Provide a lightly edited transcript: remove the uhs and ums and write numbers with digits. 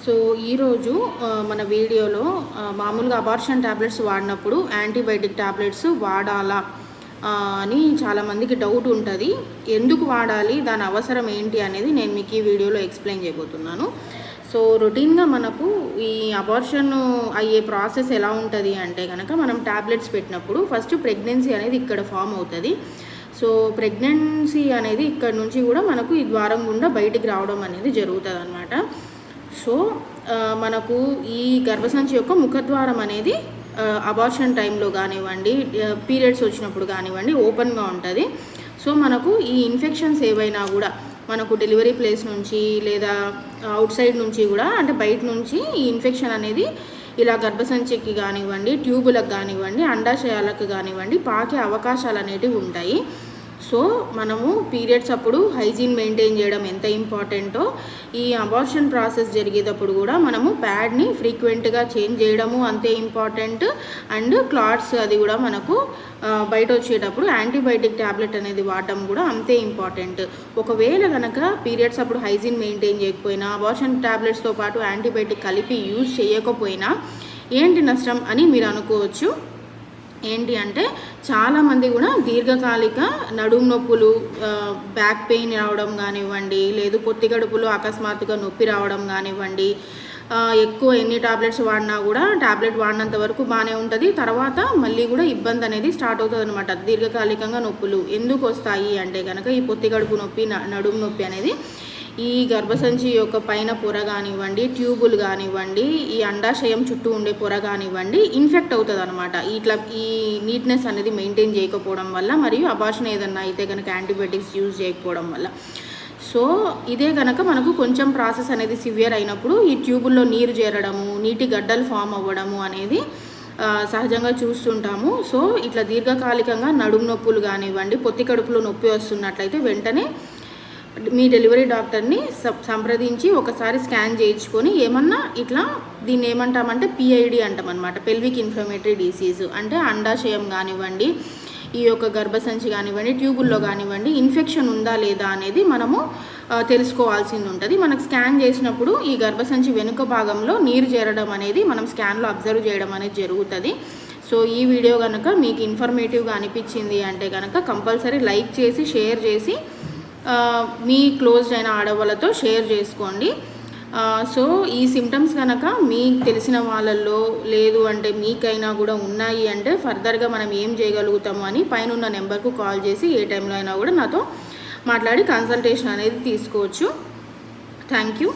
So ఈరోజు మన వీడియోలో మామూలుగా అబార్షన్ టాబ్లెట్స్ వాడినప్పుడు యాంటీబయాటిక్ టాబ్లెట్స్ వాడాలా అని చాలామందికి డౌట్ ఉంటుంది. ఎందుకు వాడాలి, దాని అవసరం ఏంటి అనేది నేను మీకు ఈ వీడియోలో ఎక్స్ప్లెయిన్ చేయబోతున్నాను. సో రొటీన్గా మనకు ఈ అబార్షన్ అయ్యే ప్రాసెస్ ఎలా ఉంటుంది అంటే కనుక, మనం టాబ్లెట్స్ పెట్టినప్పుడు ఫస్ట్ ప్రెగ్నెన్సీ అనేది ఇక్కడ ఫామ్ అవుతుంది. సో ప్రెగ్నెన్సీ అనేది ఇక్కడ నుంచి కూడా మనకు ఈ ద్వారం గుండా బయటికి రావడం అనేది జరుగుతుంది అన్నమాట. సో మనకు ఈ గర్భసంచి యొక్క ముఖద్వారం అనేది అబార్షన్ టైంలో కానివ్వండి, పీరియడ్స్ వచ్చినప్పుడు కానివ్వండి ఓపెన్గా ఉంటుంది. సో మనకు ఈ ఇన్ఫెక్షన్స్ ఏవైనా కూడా మనకు డెలివరీ ప్లేస్ నుంచి లేదా అవుట్ సైడ్ నుంచి కూడా, అంటే బయట నుంచి ఈ ఇన్ఫెక్షన్ అనేది ఇలా గర్భసంచికి కానివ్వండి, ట్యూబులకు కానివ్వండి, అండాశయాలకు కానివ్వండి పాకే అవకాశాలు అనేటివి ఉంటాయి. సో మనము పీరియడ్స్ అప్పుడు హైజీన్ మెయింటైన్ చేయడం ఎంత ఇంపార్టెంటో, ఈ అబార్షన్ ప్రాసెస్ జరిగేటప్పుడు కూడా మనము ప్యాడ్ని ఫ్రీక్వెంట్గా చేంజ్ చేయడము అంతే ఇంపార్టెంట్. అండ్ క్లాట్స్ అది కూడా మనకు బయట వచ్చేటప్పుడు యాంటీబయాటిక్ ట్యాబ్లెట్ అనేది వాడడం కూడా అంతే ఇంపార్టెంట్. ఒకవేళ కనుక పీరియడ్స్ అప్పుడు హైజీన్ మెయింటైన్ చేయకపోయినా, అబార్షన్ ట్యాబ్లెట్స్తో పాటు యాంటీబయాటిక్ కలిపి యూజ్ చేయకపోయినా ఏంటి నష్టం అని మీరు అనుకోవచ్చు. ఏంటి అంటే, చాలామంది కూడా దీర్ఘకాలిక నడుము నొప్పులు, బ్యాక్ పెయిన్ రావడం కానివ్వండి, లేదు పొత్తి కడుపులో అకస్మాత్తుగా నొప్పి రావడం కానివ్వండి, ఎక్కువ ఎన్ని టాబ్లెట్స్ వాడినా కూడా టాబ్లెట్ వాడినంత వరకు బాగానే ఉంటుంది, తర్వాత మళ్ళీ కూడా ఇబ్బంది అనేది స్టార్ట్ అవుతుంది అనమాట. దీర్ఘకాలికంగా నొప్పులు ఎందుకు వస్తాయి అంటే కనుక, ఈ పొత్తి కడుపు నొప్పి, నడుము నొప్పి అనేది ఈ గర్భసంచి యొక్క పైన పొర కానివ్వండి, ట్యూబులు కానివ్వండి, ఈ అండాశయం చుట్టూ ఉండే పొర కానివ్వండి ఇన్ఫెక్ట్ అవుతుంది అనమాట. ఇట్లా ఈ నీట్నెస్ అనేది మెయింటైన్ చేయకపోవడం వల్ల, మరియు అబార్షన్ ఏదన్నా అయితే కనుక యాంటీబయాటిక్స్ యూజ్ చేయకపోవడం వల్ల. సో ఇదే కనుక మనకు కొంచెం ప్రాసెస్ అనేది సివియర్ అయినప్పుడు ఈ ట్యూబుల్లో నీరు చేరడము, నీటి గడ్డలు ఫామ్ అవ్వడము అనేది సహజంగా చూస్తుంటాము. సో ఇట్లా దీర్ఘకాలికంగా నడుము నొప్పులు కానివ్వండి, పొత్తి కడుపులో నొప్పి వస్తున్నట్లయితే వెంటనే మీ డెలివరీ డాక్టర్ని సంప్రదించి ఒకసారి స్కాన్ చేయించుకొని, ఏమన్నా ఇట్లా దీన్ని ఏమంటామంటే పిఐడి అంటామన్నమాట, పెల్విక్ ఇన్ఫ్లమేటరీ డిసీజ్. అంటే అండాశయం కానివ్వండి, ఈ యొక్క గర్భసంచి కానివ్వండి, ట్యూబుల్లో కానివ్వండి ఇన్ఫెక్షన్ ఉందా లేదా అనేది మనము తెలుసుకోవాల్సింది ఉంటుంది. మనకు స్కాన్ చేసినప్పుడు ఈ గర్భసంచి వెనుక భాగంలో నీరు చేరడం అనేది మనం స్కాన్లో అబ్జర్వ్ చేయడం అనేది జరుగుతుంది. సో ఈ వీడియో కనుక మీకు ఇన్ఫర్మేటివ్గా అనిపించింది అంటే కనుక కంపల్సరీ లైక్ చేసి, షేర్ చేసి మీ క్లోజ్డ్ అయిన ఆడవాళ్ళతో షేర్ చేసుకోండి. సో ఈ సిమ్టమ్స్ కనుక మీకు తెలిసిన వాళ్ళల్లో లేదు అంటే మీకైనా కూడా ఉన్నాయి అంటే ఫర్దర్గా మనం ఏం చేయగలుగుతాము అని పైన నెంబర్కు కాల్ చేసి ఏ టైంలో అయినా కూడా నాతో మాట్లాడి కన్సల్టేషన్ అనేది తీసుకోవచ్చు. Thank you.